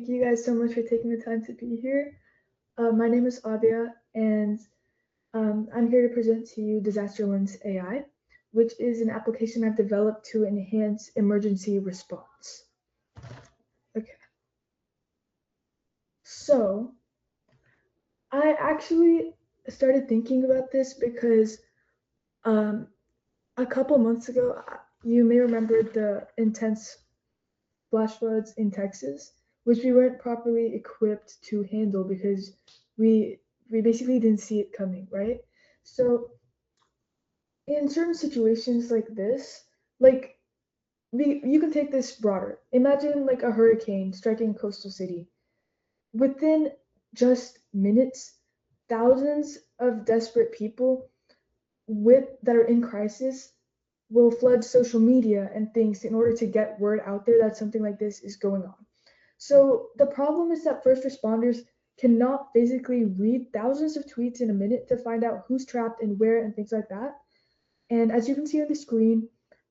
Thank you guys so much for taking the time to be here. My name is Abia, and I'm here to present to you DisasterLens AI, which is an application I've developed to enhance emergency response. Okay, so I actually started thinking about this because um, a couple months ago, you may remember the intense flash floods in Texas, which we weren't properly equipped to handle because we we basically didn't see it coming, right? So in certain situations like this, like you can take this broader. Imagine like a hurricane striking a coastal city. Within just minutes, thousands of desperate people that are in crisis will flood social media and things in order to get word out there that something like this is going on. So the problem is that first responders cannot physically read thousands of tweets in a minute to find out who's trapped and where and things like that. And as you can see on the screen,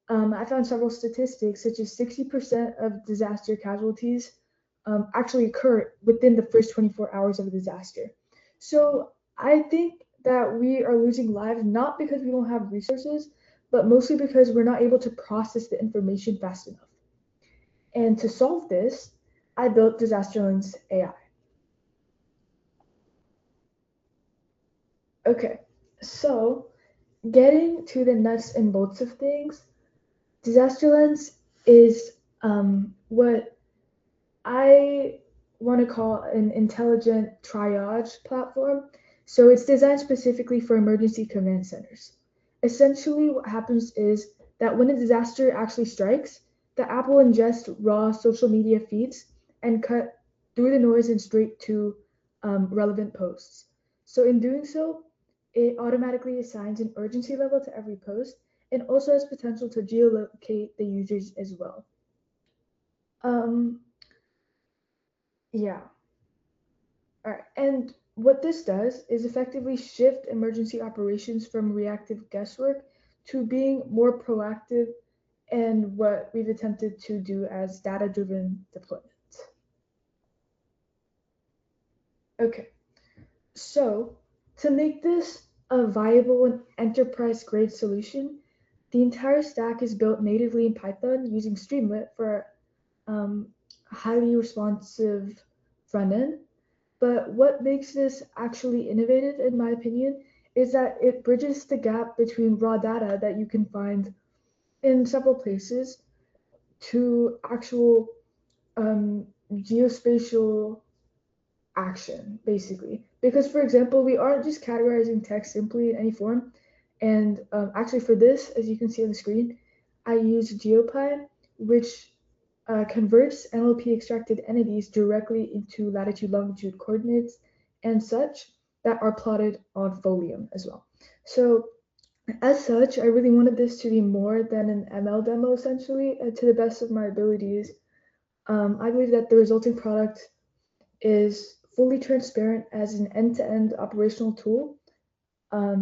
I found several statistics, such as 60% of disaster casualties actually occur within the first 24 hours of a disaster. So I think that we are losing lives not because we don't have resources, but mostly because we're not able to process the information fast enough. And to solve this, I built DisasterLens AI. Okay, so getting to the nuts and bolts of things, DisasterLens is what I want to call an intelligent triage platform. So it's designed specifically for emergency command centers. Essentially, what happens is that when a disaster actually strikes, the app will ingest raw social media feeds and cut through the noise and straight to relevant posts. So, in doing so, it automatically assigns an urgency level to every post and also has potential to geolocate the users as well. Um, yeah. All right. And what this does is effectively shift emergency operations from reactive guesswork to being more proactive and what we've attempted to do as data-driven deployment. Okay. So to make this a viable and enterprise-grade solution, the entire stack is built natively in Python using Streamlit for a highly responsive front end. But what makes this actually innovative, in my opinion, is that it bridges the gap between raw data that you can find in several places to actual geospatial action, basically. Because, for example, we aren't just categorizing text simply in any form. And actually, for this, as you can see on the screen, I use GeoPy, which converts NLP extracted entities directly into latitude longitude coordinates and such that are plotted on Folium as well. So as such, I really wanted this to be more than an ML demo essentially, to the best of my abilities. I believe that the resulting product is fully transparent as an end-to-end operational tool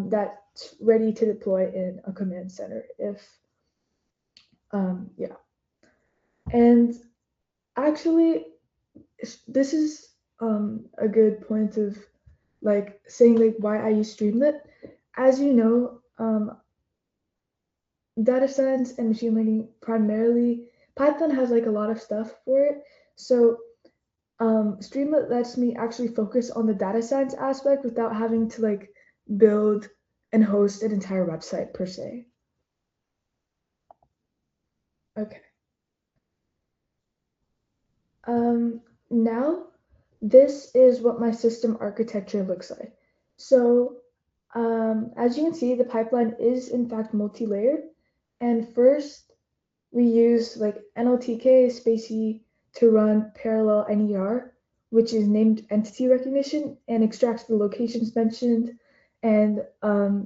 that's ready to deploy in a command center if yeah. And actually, this is a good point of like saying like why I use Streamlit. As you know, data science and machine learning primarily Python has like a lot of stuff for it. So Streamlit lets me actually focus on the data science aspect without having to like build and host an entire website per se. Okay. Now this is what my system architecture looks like. So as you can see, the pipeline is in fact multi-layered. And first we use like NLTK spacey to run parallel NER, which is named entity recognition and extracts the locations mentioned. And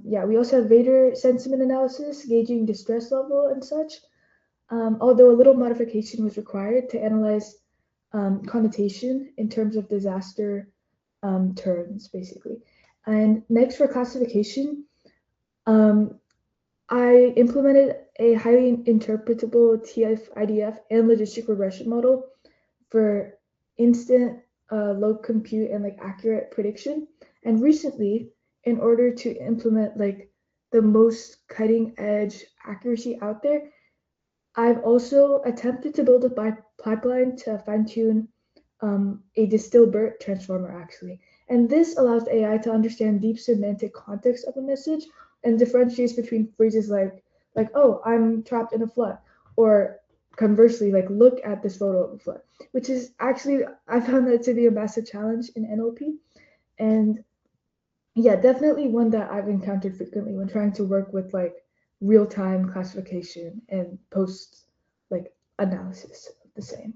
yeah, we also have Vader sentiment analysis, gauging distress level and such. Although a little modification was required to analyze connotation in terms of disaster terms, basically. And next for classification, I implemented a highly interpretable TF-IDF and logistic regression model for instant, low compute and like accurate prediction. And recently, in order to implement like the most cutting edge accuracy out there, I've also attempted to build a pipeline to fine tune a DisasterLens transformer actually. And this allows AI to understand deep semantic context of a message and differentiates between phrases like oh, I'm trapped in a flood, or conversely like look at this photo of a flood, which is actually I found that to be a massive challenge in NLP. And yeah, definitely one that I've encountered frequently when trying to work with like real-time classification and post like analysis of the same.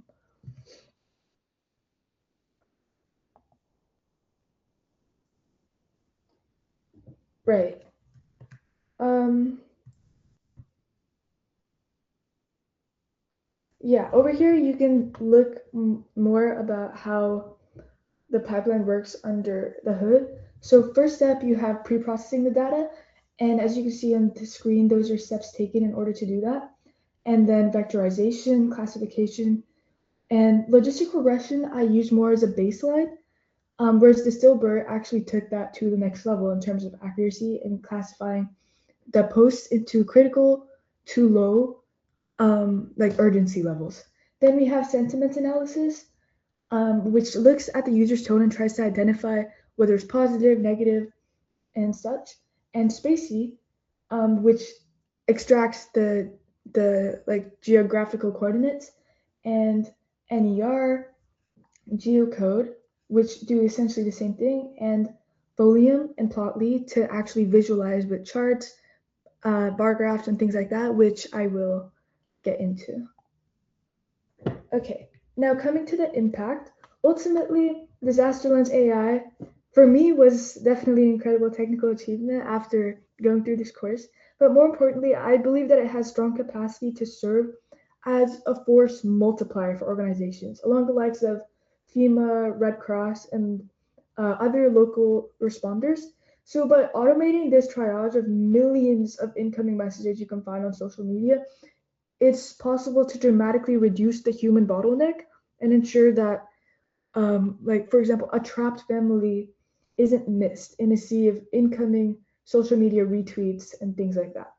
Right. Um, yeah, over here you can look more about how the pipeline works under the hood. So first step, you have pre-processing the data. And as you can see on the screen, those are steps taken in order to do that. And then vectorization, classification, and logistic regression I use more as a baseline, whereas DisasterLens actually took that to the next level in terms of accuracy and classifying the posts into critical, too low, like urgency levels. Then we have sentiment analysis, which looks at the user's tone and tries to identify whether it's positive, negative, and such. And Spacey, which extracts the like geographical coordinates, and NER, geocode, which do essentially the same thing, and Folium and Plotly to actually visualize with charts, bar graphs, and things like that, which I will get into. Okay, now coming to the impact, ultimately, DisasterLens AI for me was definitely an incredible technical achievement after going through this course. But more importantly, I believe that it has strong capacity to serve as a force multiplier for organizations along the likes of FEMA, Red Cross, and other local responders. So, by automating this triage of millions of incoming messages you can find on social media, it's possible to dramatically reduce the human bottleneck and ensure that, like for example, a trapped family isn't missed in a sea of incoming social media retweets and things like that.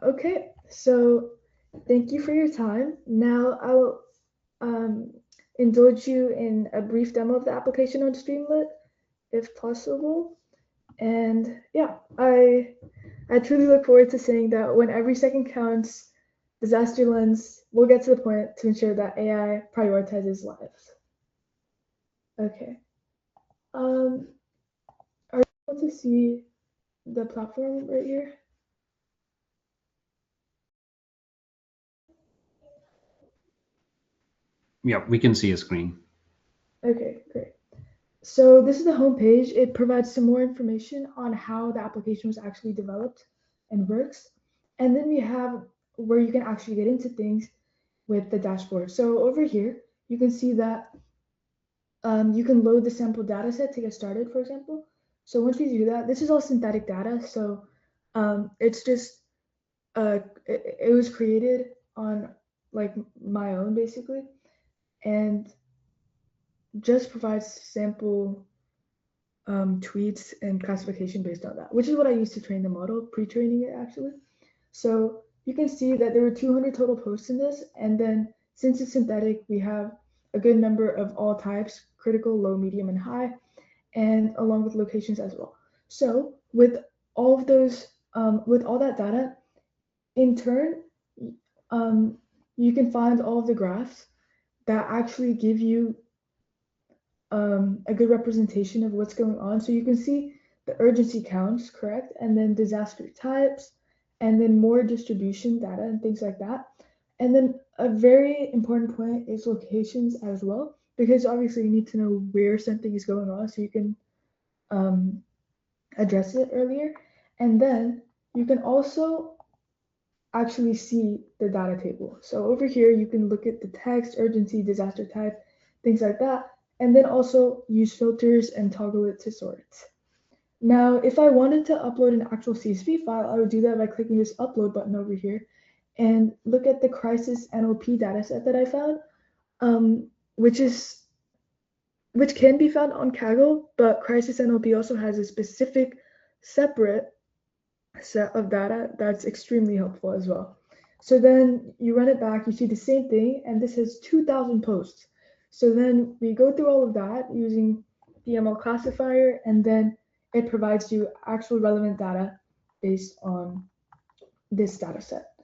Okay, so thank you for your time. Now I'll indulge you in a brief demo of the application on Streamlit, if possible. And yeah, I truly look forward to saying that when every second counts, DisasterLens will get to the point to ensure that AI prioritizes lives. Okay. Um, are you able to see the platform right here? Yeah, we can see a screen. Okay, great. So this is the home page. It provides some more information on how the application was actually developed and works. And then we have where you can actually get into things with the dashboard. So over here, you can see that you can load the sample data set to get started, for example. So once you do that, this is all synthetic data. So it's just, it was created on like my own basically, and just provides sample tweets and classification based on that, which is what I used to train the model, pre-training it actually. So you can see that there were 200 total posts in this, and then since it's synthetic, we have a good number of all types, critical, low, medium, and high, and along with locations as well. So with all of those, with all that data, in turn, um, you can find all of the graphs that actually give you a good representation of what's going on. So you can see the urgency counts, correct? And then disaster types, and then more distribution data and things like that. And then a very important point is locations as well, because obviously you need to know where something is going on so you can um, address it earlier. And then you can also actually see the data table. So over here, you can look at the text, urgency, disaster type, things like that, and then also use filters and toggle it to sorts. Now, if I wanted to upload an actual CSV file, I would do that by clicking this upload button over here and look at the crisis NLP dataset that I found. which can be found on Kaggle, but Crisis NLP also has a specific separate set of data that's extremely helpful as well. So then you run it back, you see the same thing, and this has 2,000 posts. So then we go through all of that using the ML classifier, and then it provides you actual relevant data based on this data set.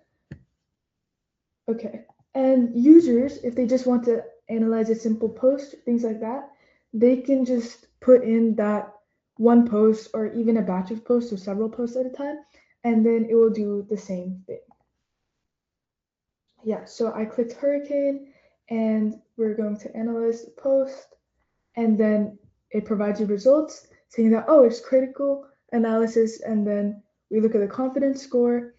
Okay, and users, if they just want to analyze a simple post, things like that, they can just put in that one post or even a batch of posts or several posts at a time, and then it will do the same thing. Yeah, so I clicked hurricane and we're going to analyze the post, and then it provides you results saying that, oh, it's critical analysis, and then we look at the confidence score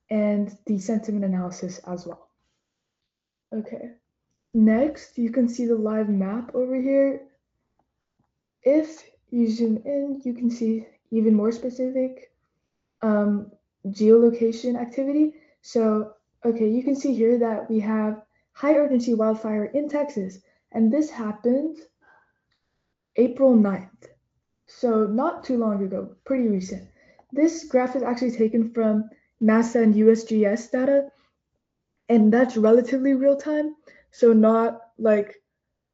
and the sentiment analysis as well. Okay, next you can see the live map over here. If you zoom in, you can see even more specific geolocation activity. So, okay, you can see here that we have high urgency wildfire in Texas, and this happened April 9th. So, not too long ago, pretty recent. This graph is actually taken from NASA and USGS data, and that's relatively real time. So, not like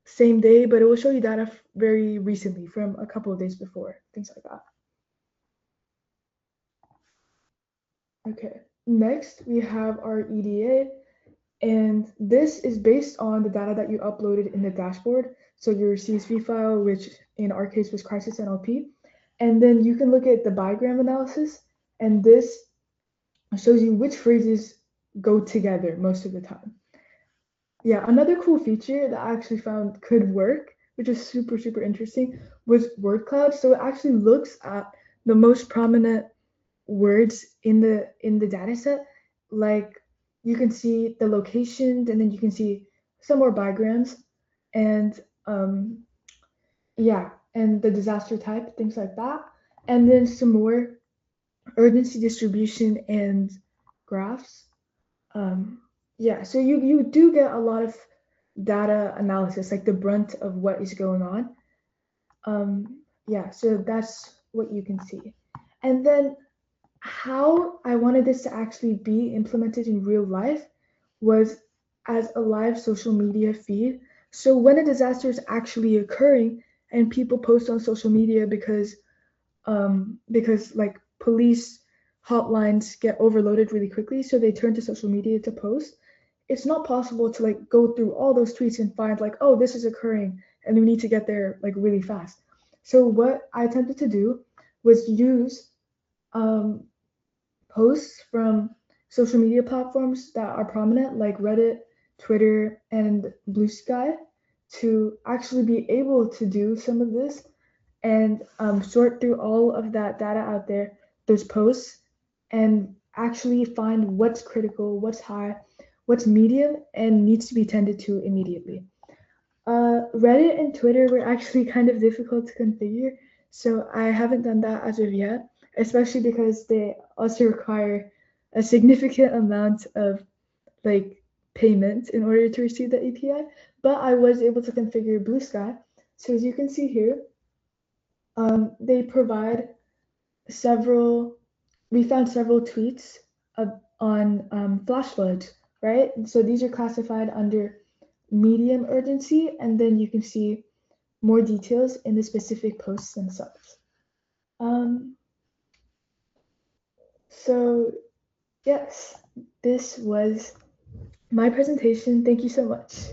same day, but it will show you data very recently from a couple of days before, things like that. Okay, next we have our EDA, and this is based on the data that you uploaded in the dashboard. So your CSV file, which in our case was Crisis NLP, and then you can look at the bigram analysis, and this shows you which phrases go together most of the time. Yeah, another cool feature that I actually found could work, which is super, super interesting, was word cloud. So it actually looks at the most prominent words in the data set. Like you can see the locations, and then you can see some more bigrams, and yeah, and the disaster type, things like that. And then some more urgency distribution and graphs. Yeah, so you do get a lot of data analysis, like the brunt of what is going on. Yeah, so that's what you can see. And then how I wanted this to actually be implemented in real life was as a live social media feed. So when a disaster is actually occurring and people post on social media because like police hotlines get overloaded really quickly, so they turn to social media to post. It's not possible to like go through all those tweets and find like, oh, this is occurring and we need to get there like really fast. So what I attempted to do was use um, posts from social media platforms that are prominent, like Reddit, Twitter, and Blue Sky, to actually be able to do some of this and sort through all of that data out there, those posts, and actually find what's critical, what's high, what's medium, and needs to be tended to immediately. Reddit and Twitter were actually kind of difficult to configure, so I haven't done that as of yet, especially because they also require a significant amount of like payment in order to receive the API. But I was able to configure Blue Sky. So as you can see here, they provide several. We found several tweets on flash floods, right? So these are classified under medium urgency, and then you can see more details in the specific posts themselves. So yes, this was my presentation. Thank you so much.